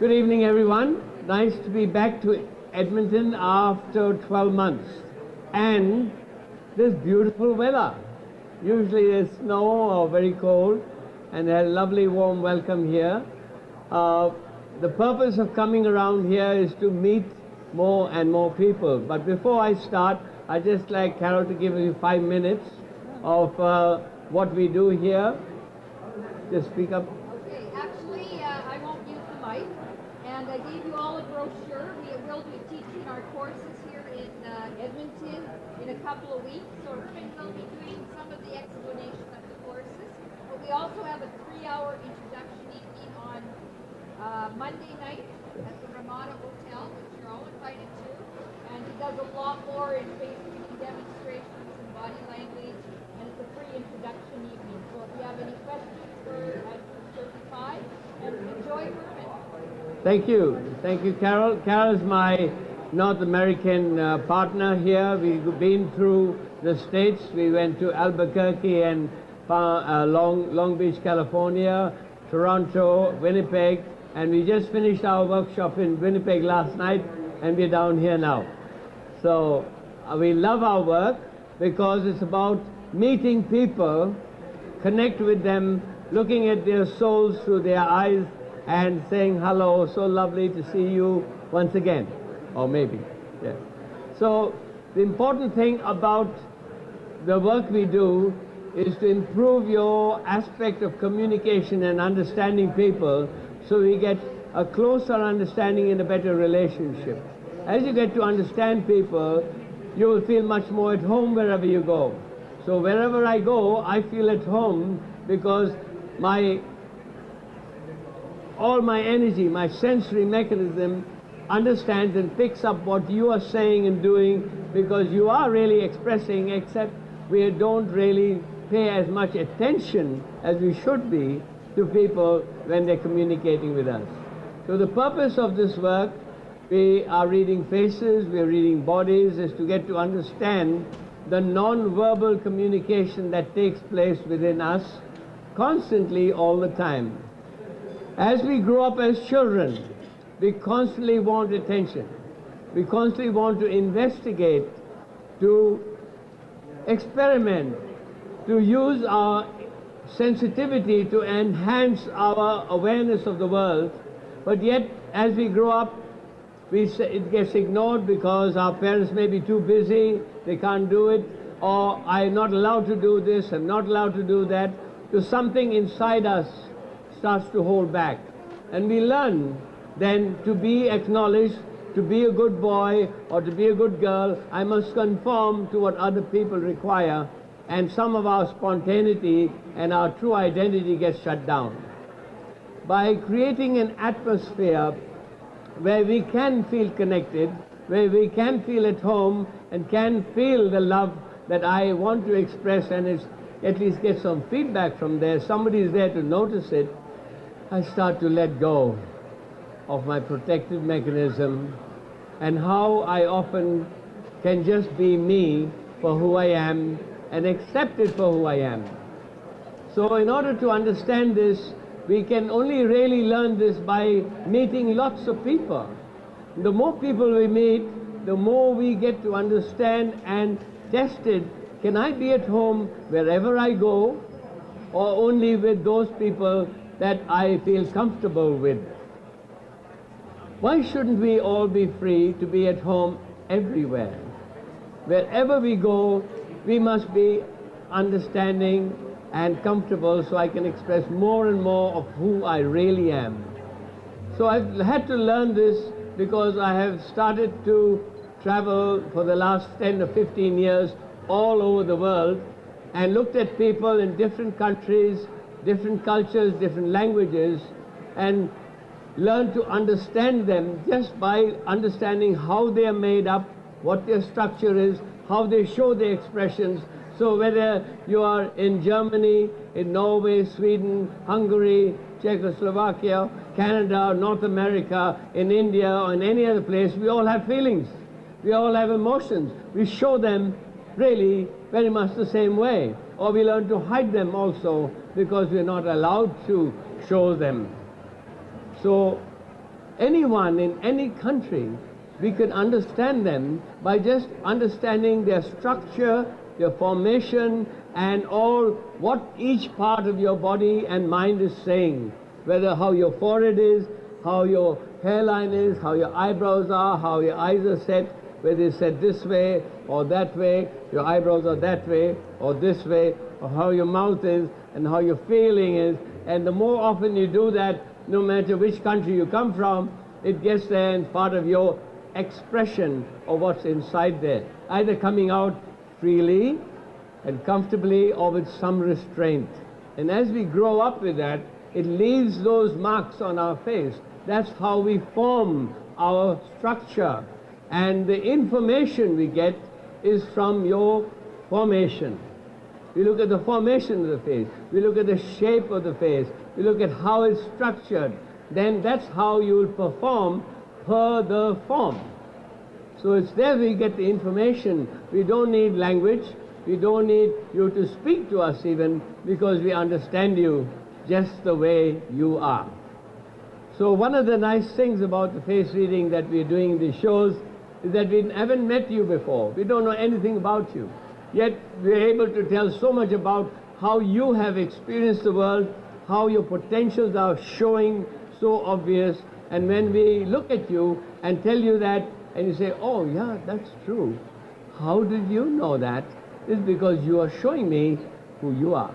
Good evening, everyone. Nice to be back to Edmonton after 12 months. And this beautiful weather. Usually there's snow or very cold, and a lovely warm welcome here. The purpose of coming around here is to meet more and more people. But before I start, I'd just like Carol to give you 5 minutes of what we do here. Just speak up. Okay, actually, I won't use the mic. And I gave you all a brochure. We will be teaching our courses here in Edmonton in a couple of weeks. So we'll be doing some of the explanation of the courses. But we also have a 3-hour introduction evening on Monday night at the Ramada Hotel, which you're all invited to. And he does a lot more in face reading demonstrations and body language. And it's a free introduction evening. So if you have any questions at 2:35, and enjoy Hermann. Thank you. Thank you, Carol. Carol's my North American partner here. We've been through the States. We went to Albuquerque and Long Beach, California, Toronto, Winnipeg, and we just finished our workshop in Winnipeg last night, and we're down here now. So we love our work because it's about meeting people, connect with them, looking at their souls through their eyes, and saying hello, so lovely to see you once again, or maybe, yes. So the important thing about the work we do is to improve your aspect of communication and understanding people, so we get a closer understanding and a better relationship. As you get to understand people, you will feel much more at home wherever you go. So wherever I go, I feel at home because all my energy, my sensory mechanism understands and picks up what you are saying and doing, because you are really expressing, except we don't really pay as much attention as we should be to people when they're communicating with us. So the purpose of this work, we are reading faces, we are reading bodies, is to get to understand the non-verbal communication that takes place within us constantly all the time. As we grow up as children, we constantly want attention. We constantly want to investigate, to experiment, to use our sensitivity to enhance our awareness of the world. But yet, as we grow up, it gets ignored because our parents may be too busy, they can't do it, or I'm not allowed to do this, I'm not allowed to do that. So something inside us starts to hold back. And we learn then to be acknowledged, to be a good boy or to be a good girl, I must conform to what other people require, and some of our spontaneity and our true identity gets shut down. By creating an atmosphere where we can feel connected, where we can feel at home and can feel the love that I want to express, and at least get some feedback from there, somebody is there to notice it, I start to let go of my protective mechanism and how I often can just be me for who I am and accept it for who I am. So in order to understand this, we can only really learn this by meeting lots of people. The more people we meet, the more we get to understand and test it. Can I be at home wherever I go, or only with those people that I feel comfortable with? Why shouldn't we all be free to be at home everywhere? Wherever we go, we must be understanding and comfortable, so I can express more and more of who I really am. So I've had to learn this because I have started to travel for the last 10 or 15 years all over the world and looked at people in different countries, different cultures, different languages, and learned to understand them just by understanding how they are made up, what their structure is, how they show their expressions. So whether you are in Germany, in Norway, Sweden, Hungary, Czechoslovakia, Canada, North America, in India, or in any other place, we all have feelings. We all have emotions. We show them really very much the same way. Or we learn to hide them also because we're not allowed to show them. So anyone in any country, we can understand them by just understanding their structure, their formation, and all what each part of your body and mind is saying, whether how your forehead is, how your hairline is, how your eyebrows are, how your eyes are set, whether it's set this way or that way, your eyebrows are that way or this way, or how your mouth is and how your feeling is. And the more often you do that, no matter which country you come from, it gets there and part of your expression of what's inside there, either coming out freely and comfortably or with some restraint. And as we grow up with that, it leaves those marks on our face. That's how we form our structure. And the information we get is from your formation. We look at the formation of the face, we look at the shape of the face, we look at how it's structured. Then that's how you will perform per the form. So it's there we get the information. We don't need language, we don't need you to speak to us even, because we understand you just the way you are. So one of the nice things about the face reading that we're doing in these shows is that we haven't met you before. We don't know anything about you. Yet we're able to tell so much about how you have experienced the world, how your potentials are showing so obvious. And when we look at you and tell you that, and you say, oh yeah, that's true. How did you know that? It's because you are showing me who you are.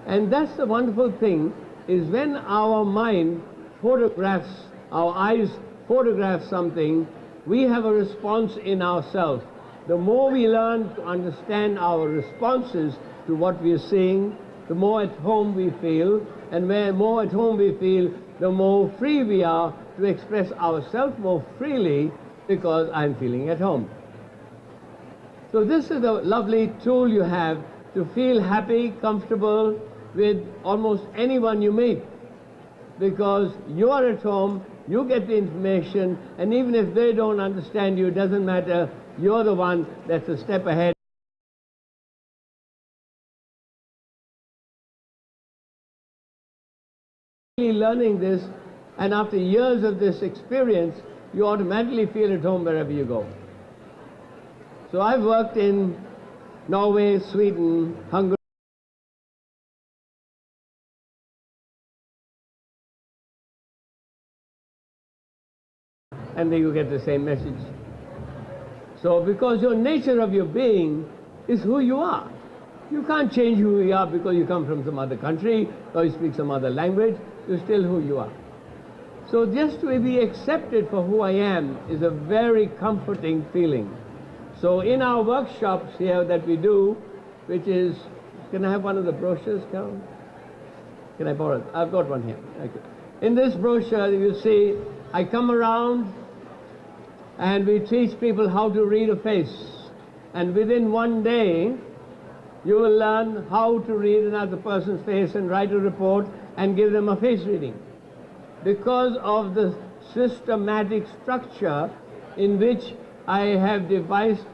And that's the wonderful thing, is when our mind photographs, our eyes photograph something, we have a response in ourselves. The more we learn to understand our responses to what we are seeing, the more at home we feel, and the more at home we feel, the more free we are to express ourselves more freely, because I'm feeling at home. So this is a lovely tool you have to feel happy, comfortable with almost anyone you meet, because you are at home, you get the information, and even if they don't understand you, it doesn't matter, you're the one that's a step ahead. Learning this, and after years of this experience, you automatically feel at home wherever you go. So I've worked in Norway, Sweden, Hungary, and then you get the same message. So because your nature of your being is who you are. You can't change who you are because you come from some other country or you speak some other language. You're still who you are. So just to be accepted for who I am is a very comforting feeling. So in our workshops here that we do, which is, can I have one of the brochures, Carol? Can I borrow it? I've got one here. Okay. In this brochure, you see, I come around and we teach people how to read a face. And within one day, you will learn how to read another person's face and write a report and give them a face reading. Because of the systematic structure in which I have devised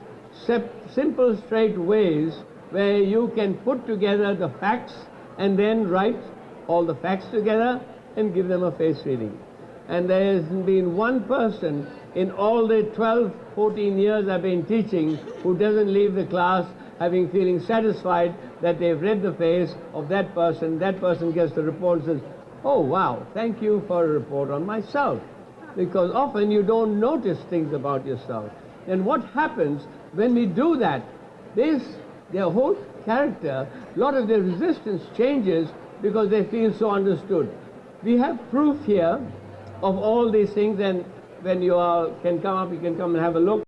simple, straight ways where you can put together the facts and then write all the facts together and give them a face reading. And there hasn't been one person in all the 12, 14 years I've been teaching who doesn't leave the class feeling satisfied that they've read the face of that person gets the report and says, oh wow, thank you for a report on myself. Because often you don't notice things about yourself. And what happens when we do that, their whole character, a lot of their resistance changes because they feel so understood. We have proof here of all these things, and when you can come up, you can come and have a look.